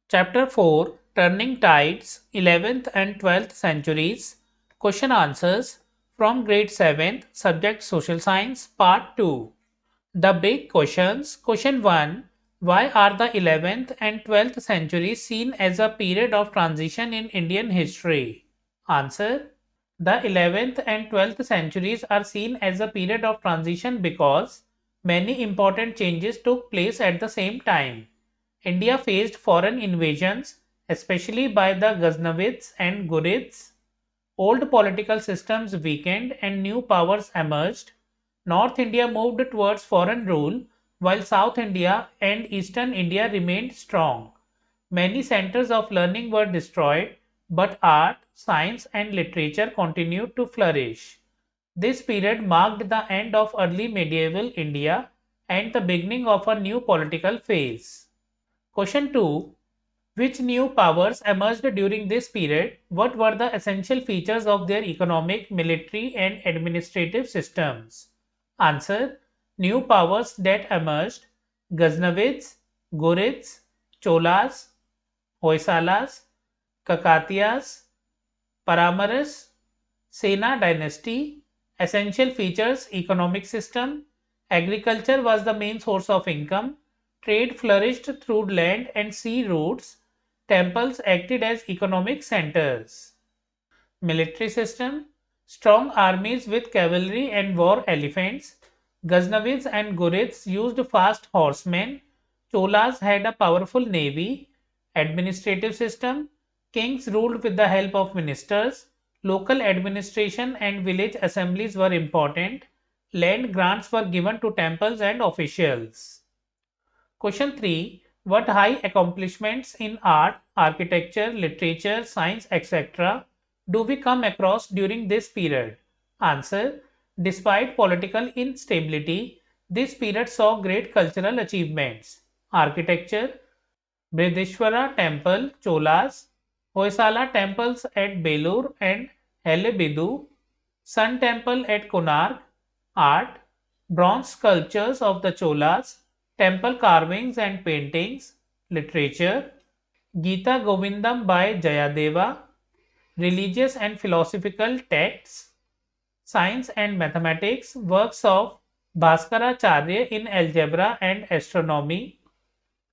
Chapter 4 Turning Tides 11th and 12th Centuries Question Answers from Grade 7th Subject Social Science Part 2. The Big Questions. Question 1. Why are the 11th and 12th centuries seen as a period of transition in Indian history? Answer. The 11th and 12th centuries are seen as a period of transition because many important changes took place at the same time. India faced foreign invasions, especially by the Ghaznavids and Ghurids. Old political systems weakened and new powers emerged. North India moved towards foreign rule, while South India and Eastern India remained strong. Many centers of learning were destroyed, but art, science, and literature continued to flourish. This period marked the end of early medieval India and the beginning of a new political phase. Question 2. Which new powers emerged during this period? What were the essential features of their economic, military, and administrative systems? Answer. New powers that emerged: Ghaznavids, Ghurids, Cholas, Hoysalas, Kakatiyas, Paramaras, Sena dynasty. Essential features: economic system. Agriculture was the main source of income. Trade flourished through land and sea routes. Temples acted as economic centers. Military system. Strong armies with cavalry and war elephants. Ghaznavids and Ghurids used fast horsemen. Cholas had a powerful navy. Administrative system. Kings ruled with the help of ministers. Local administration and village assemblies were important. Land grants were given to temples and officials. Question 3. What high accomplishments in art, architecture, literature, science, etc. do we come across during this period? Answer. Despite political instability, this period saw great cultural achievements. Architecture. Brihadishwara Temple, Cholas, Hoysala temples at Belur and Halebidu, Sun Temple at Konark. Art. Bronze sculptures of the Cholas, temple carvings and paintings. Literature. Gita Govindam by Jayadeva, religious and philosophical texts. Science and mathematics, works of Bhaskaracharya in algebra and astronomy.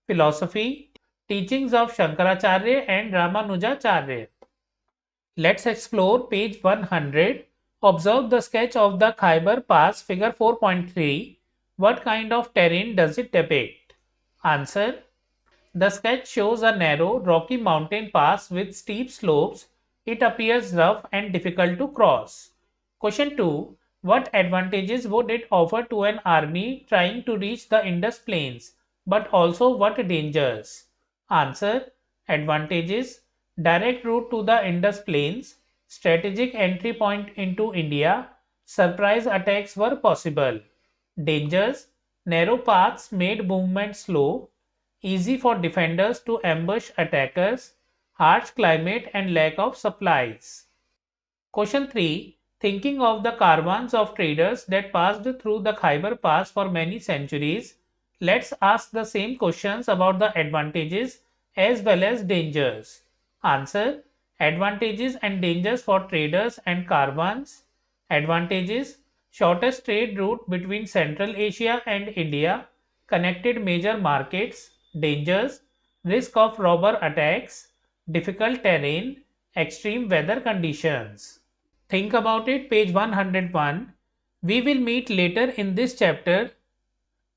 Philosophy, teachings of Shankaracharya and Ramanujacharya. Let's explore page 100. Observe the sketch of the Khyber Pass, figure 4.3. What kind of terrain does it depict? Answer. The sketch shows a narrow, rocky mountain pass with steep slopes. It appears rough and difficult to cross. Question 2. What advantages would it offer to an army trying to reach the Indus Plains, but also what dangers? Answer. Advantages: direct route to the Indus Plains, strategic entry point into India, surprise attacks were possible. Dangers: narrow paths made movement slow, easy for defenders to ambush attackers, harsh climate and lack of supplies. Question 3. Thinking of the caravans of traders that passed through the Khyber Pass for many centuries, let's ask the same questions about the advantages as well as dangers. Answer. Advantages and dangers for traders and caravans. Advantages: shortest trade route between Central Asia and India, connected major markets. Dangers: risk of robber attacks, difficult terrain, extreme weather conditions. Think about it, page 101. We will meet later in this chapter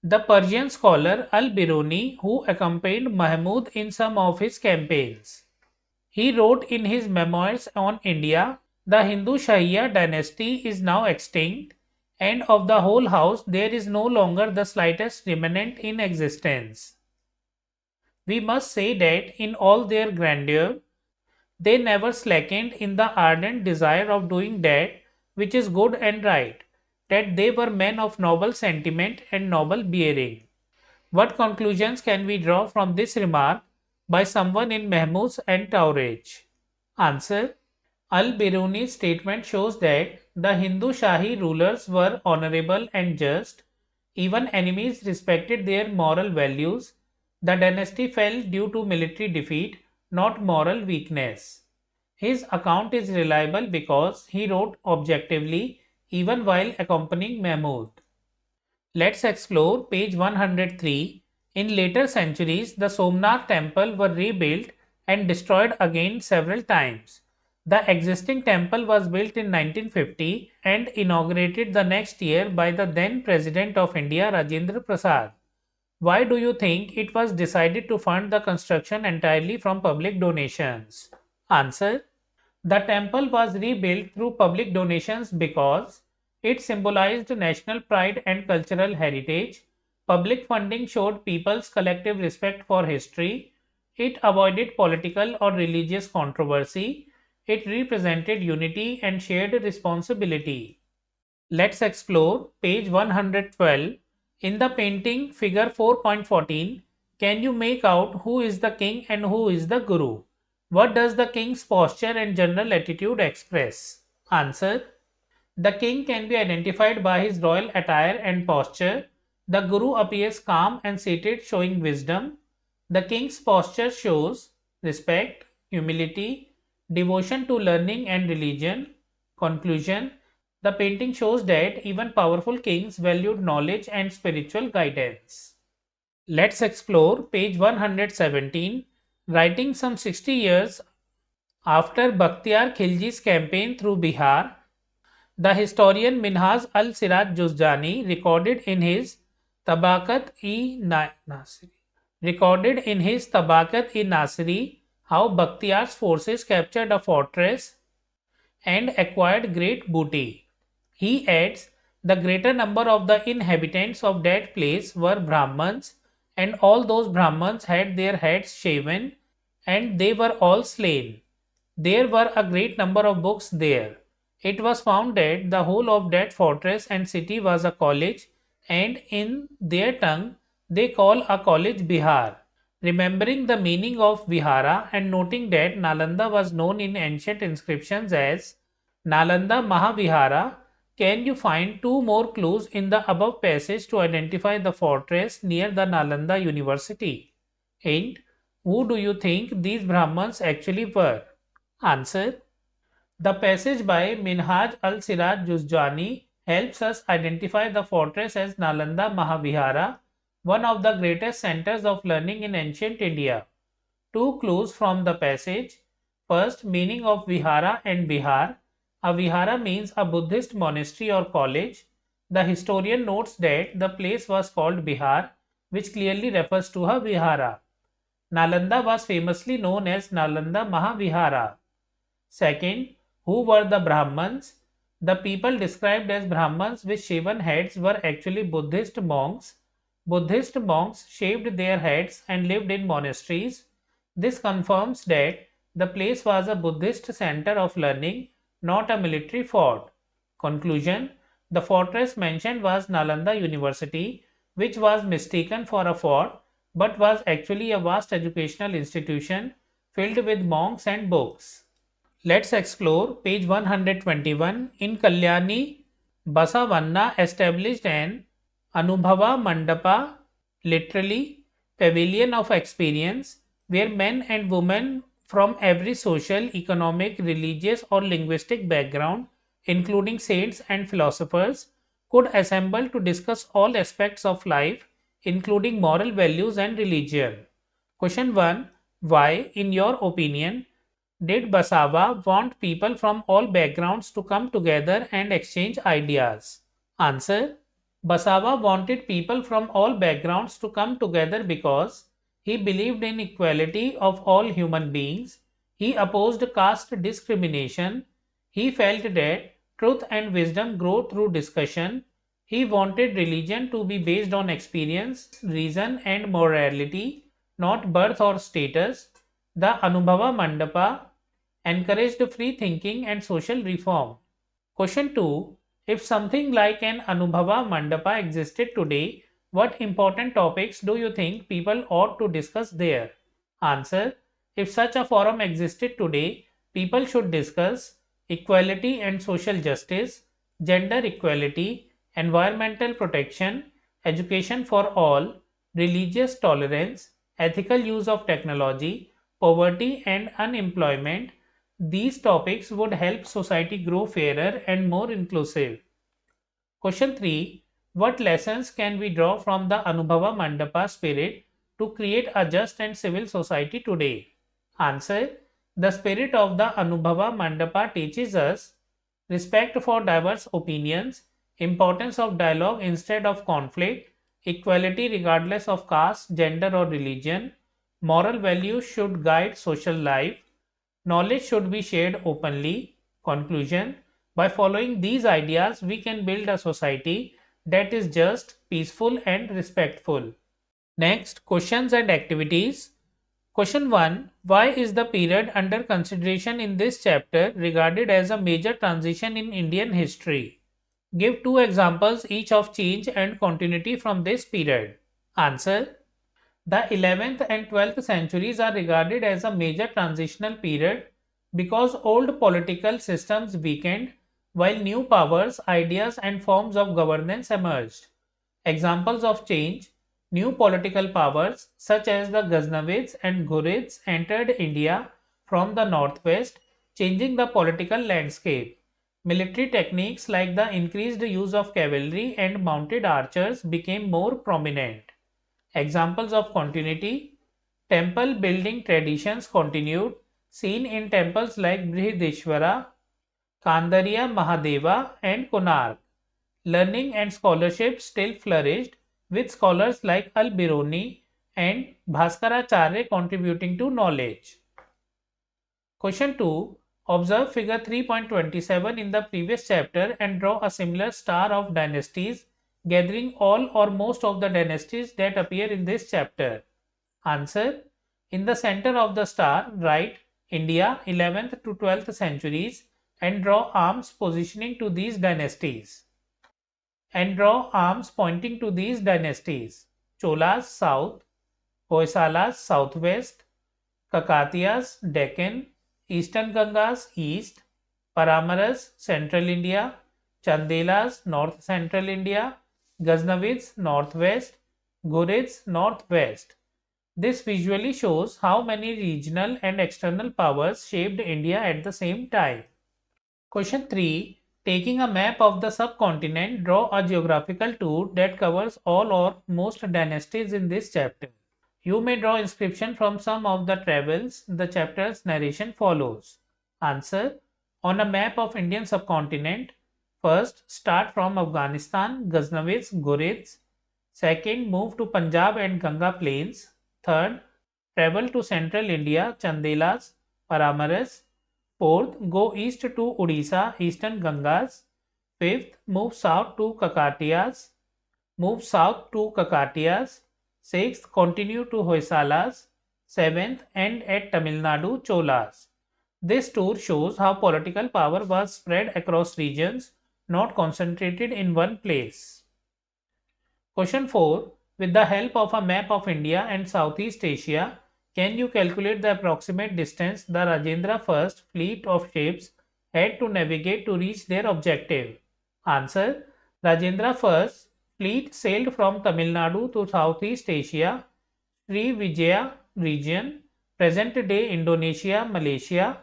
the Persian scholar Al-Biruni, who accompanied Mahmud in some of his campaigns. He wrote in his memoirs on India, the Hindu Shahiya dynasty is now extinct, and of the whole house there is no longer the slightest remnant in existence. We must say that in all their grandeur, they never slackened in the ardent desire of doing that which is good and right, that they were men of noble sentiment and noble bearing. What conclusions can we draw from this remark by someone in Mahmud's entourage? Answer. Al-Biruni's statement shows that the Hindu Shahi rulers were honorable and just. Even enemies respected their moral values. The dynasty fell due to military defeat, not moral weakness. His account is reliable because he wrote objectively even while accompanying Mahmud. Let's explore page 103. In later centuries, the Somnath temple were rebuilt and destroyed again several times. The existing temple was built in 1950 and inaugurated the next year by the then President of India Rajendra Prasad. Why do you think it was decided to fund the construction entirely from public donations? Answer: the temple was rebuilt through public donations because it symbolized national pride and cultural heritage. Public funding showed people's collective respect for history. It avoided political or religious controversy. It represented unity and shared responsibility. Let's explore page 112. In the painting figure 4.14, can you make out who is the king and who is the guru? What does the king's posture and general attitude express? Answer: the king can be identified by his royal attire and posture. The guru appears calm and seated, showing wisdom. The king's posture shows respect, humility, devotion to learning and religion. Conclusion: the painting shows that even powerful kings valued knowledge and spiritual guidance. Let's explore page 117. Writing some 60 years after Bakhtiyar Khilji's campaign through Bihar, the historian Minhaj al-Siraj Juzjani recorded in his Tabakat-e-Nasiri how Bakhtiyar's forces captured a fortress and acquired great booty. He adds, the greater number of the inhabitants of that place were Brahmins, and all those Brahmins had their heads shaven, and they were all slain. There were a great number of books there. It was found that the whole of that fortress and city was a college, and in their tongue they call a college Bihar. Remembering the meaning of Vihara and noting that Nalanda was known in ancient inscriptions as Nalanda Mahavihara, can you find two more clues in the above passage to identify the fortress near the Nalanda University? Hint: who do you think these Brahmins actually were? Answer: the passage by Minhaj al-Siraj Juzjani helps us identify the fortress as Nalanda Mahavihara, one of the greatest centers of learning in ancient India. Two clues from the passage. First, meaning of Vihara and Bihar. A Vihara means a Buddhist monastery or college. The historian notes that the place was called Bihar, which clearly refers to a Vihara. Nalanda was famously known as Nalanda Mahavihara. Second, who were the Brahmins? The people described as Brahmins with shaven heads were actually Buddhist monks. Buddhist monks shaved their heads and lived in monasteries. This confirms that the place was a Buddhist center of learning, not a military fort. Conclusion: the fortress mentioned was Nalanda University, which was mistaken for a fort but was actually a vast educational institution filled with monks and books. Let's explore page 121. In Kalyani, Basavanna established an Anubhava Mandapa, literally pavilion of experience, where men and women from every social, economic, religious or linguistic background, including saints and philosophers, could assemble to discuss all aspects of life, including moral values and religion. Question 1. Why, in your opinion, did Basava want people from all backgrounds to come together and exchange ideas? Answer: Basava wanted people from all backgrounds to come together because he believed in equality of all human beings. He opposed caste discrimination. He felt that truth and wisdom grow through discussion. He wanted religion to be based on experience, reason, and morality, not birth or status. The Anubhava Mandapa encouraged free thinking and social reform. Question 2. If something like an Anubhava Mandapa existed today, what important topics do you think people ought to discuss there? Answer: if such a forum existed today, people should discuss equality and social justice, gender equality, environmental protection, education for all, religious tolerance, ethical use of technology, poverty and unemployment. These topics would help society grow fairer and more inclusive. Question 3. What lessons can we draw from the Anubhava Mandapa spirit to create a just and civil society today? Answer. The spirit of the Anubhava Mandapa teaches us respect for diverse opinions, importance of dialogue instead of conflict, equality regardless of caste, gender, or religion, moral values should guide social life, knowledge should be shared openly. Conclusion. By following these ideas, we can build a society that is just, peaceful, and respectful. Next, questions and activities. Question 1. Why is the period under consideration in this chapter regarded as a major transition in Indian history? Give two examples each of change and continuity from this period. Answer. The 11th and 12th centuries are regarded as a major transitional period because old political systems weakened while new powers, ideas, and forms of governance emerged. Examples of change: new political powers such as the Ghaznavids and Ghurids entered India from the northwest, changing the political landscape. Military techniques like the increased use of cavalry and mounted archers became more prominent. Examples of continuity: temple building traditions continued, seen in temples like Brihadishwara, Kandariya Mahadeva, and Konark. Learning and scholarship still flourished, with scholars like Al-Biruni and Bhaskaracharya contributing to knowledge. Question 2. Observe figure 3.27 in the previous chapter and draw a similar star of dynasties, gathering all or most of the dynasties that appear in this chapter. Answer. In the center of the star, write India 11th to 12th centuries and draw arms positioning to these dynasties. Pointing to these dynasties: Cholas south, Hoysalas southwest, Kakatiyas Deccan, Eastern Gangas east, Paramaras central India, Chandelas north central India, Ghaznavids northwest, Ghurids northwest. This visually shows how many regional and external powers shaped India at the same time. Question 3. Taking a map of the subcontinent, draw a geographical tour that covers all or most dynasties in this chapter. You may draw inscription from some of the travels. The chapter's narration follows. Answer. On a map of Indian subcontinent, first start from Afghanistan, Ghaznavids, Ghurids. Second, move to Punjab and Ganga plains. Third, travel to central India, Chandelas, Paramaras. Fourth, go east to Odisha, eastern Gangas. Fifth, move south to Kakatiyas. Sixth, continue to Hoysalas. Seventh, end at Tamil Nadu, Cholas. This tour shows how political power was spread across regions, not concentrated in one place. Question 4. With the help of a map of India and Southeast Asia, can you calculate the approximate distance the Rajendra First fleet of ships had to navigate to reach their objective? Answer. Rajendra First fleet sailed from Tamil Nadu to Southeast Asia, Sri Vijaya region, present-day Indonesia, Malaysia.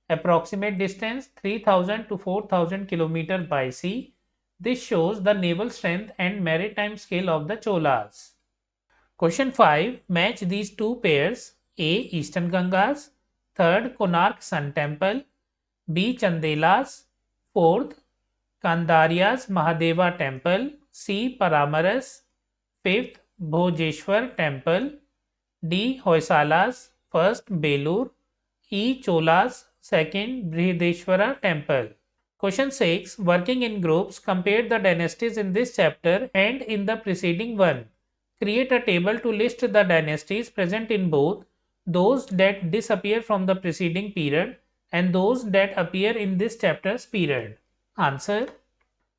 Approximate distance 3000 to 4000 km by sea. This shows the naval strength and maritime skill of the Cholas. Question 5. Match these two pairs: A. Eastern Gangas, third Konark Sun Temple, B. Chandelas, fourth Kandariya's Mahadeva Temple, C. Paramaras, fifth Bhojeshwar Temple, D. Hoysalas, first Belur, E. Cholas, second Brihadishwara Temple. Question 6. Working in groups, compare the dynasties in this chapter and in the preceding one. Create a table to list the dynasties present in both, those that disappear from the preceding period and those that appear in this chapter's period. Answer.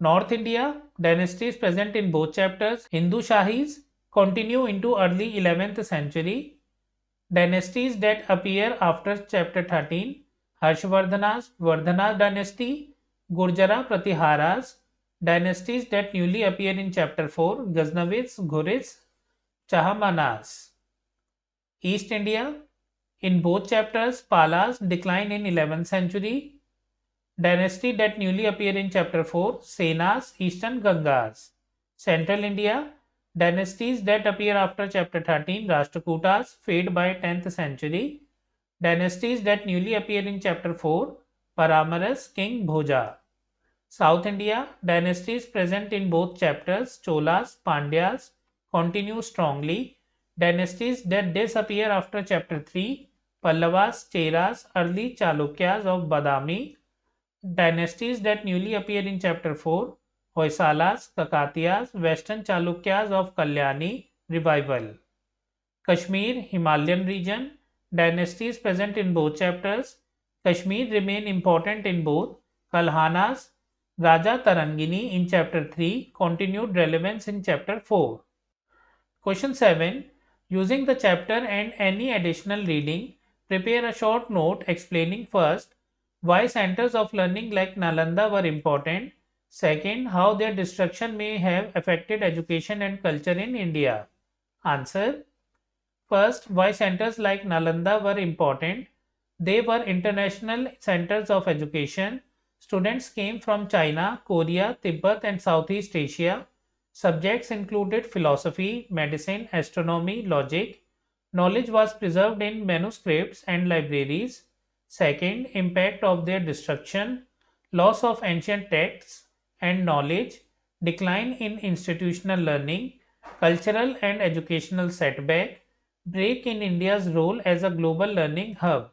North India, dynasties present in both chapters. Hindu Shahis continue into early 11th century. Dynasties that appear after chapter 13. Harshvardhana's Vardhana dynasty, Gurjara Pratiharas. Dynasties that newly appear in chapter 4. Ghaznavids, Ghurids, Chahamanas. East India. In both chapters, Palas decline in 11th century. Dynasty that newly appear in chapter 4, Senas, Eastern Gangas. Central India. Dynasties that appear after chapter 13, Rashtrakutas, fade by 10th century. Dynasties that newly appear in chapter 4, Paramaras, King Bhoja. South India. Dynasties present in both chapters, Cholas, Pandyas, continue strongly. Dynasties that disappear after chapter 3, Pallavas, Cheras, early Chalukyas of Badami. Dynasties that newly appear in chapter 4, Hoysalas, Kakatiyas, Western Chalukyas of Kalyani, revival. Kashmir, Himalayan region, dynasties present in both chapters. Kashmir remain important in both. Kalhanas, Raja Tarangini in chapter 3, continued relevance in chapter 4. Question 7. Using the chapter and any additional reading, prepare a short note explaining first why centers of learning like Nalanda were important. Second, how their destruction may have affected education and culture in India. Answer. First, why centers like Nalanda were important. They were international centers of education. Students came from China, Korea, Tibet, and Southeast Asia. Subjects included philosophy, medicine, astronomy, logic. Knowledge was preserved in manuscripts and libraries. Second, impact of their destruction, loss of ancient texts and knowledge, decline in institutional learning, cultural and educational setback, break in India's role as a global learning hub.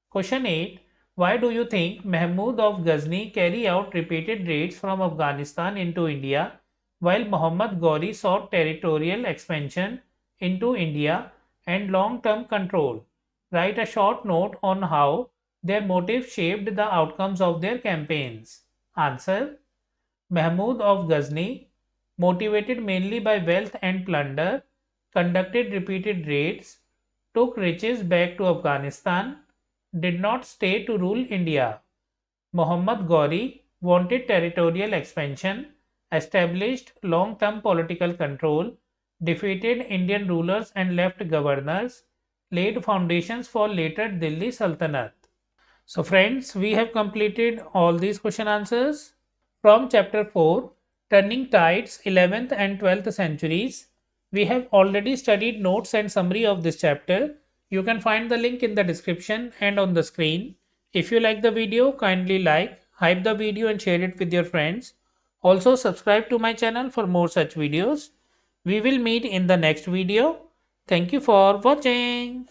Question 8. Why do you think Mahmud of Ghazni carried out repeated raids from Afghanistan into India while Muhammad Ghori sought territorial expansion into India and long-term control? Write a short note on how their motive shaped the outcomes of their campaigns. Answer. Mahmud of Ghazni, motivated mainly by wealth and plunder, conducted repeated raids, took riches back to Afghanistan, did not stay to rule India. Muhammad Ghori wanted territorial expansion, established long-term political control, defeated Indian rulers and left governors, laid foundations for later Delhi Sultanate. So friends, we have completed all these question answers. From chapter 4, Turning Tides, 11th and 12th centuries, we have already studied notes and summary of this chapter. You can find the link in the description and on the screen. If you like the video, kindly like, hype the video and share it with your friends. Also subscribe to my channel for more such videos. We will meet in the next video. Thank you for watching.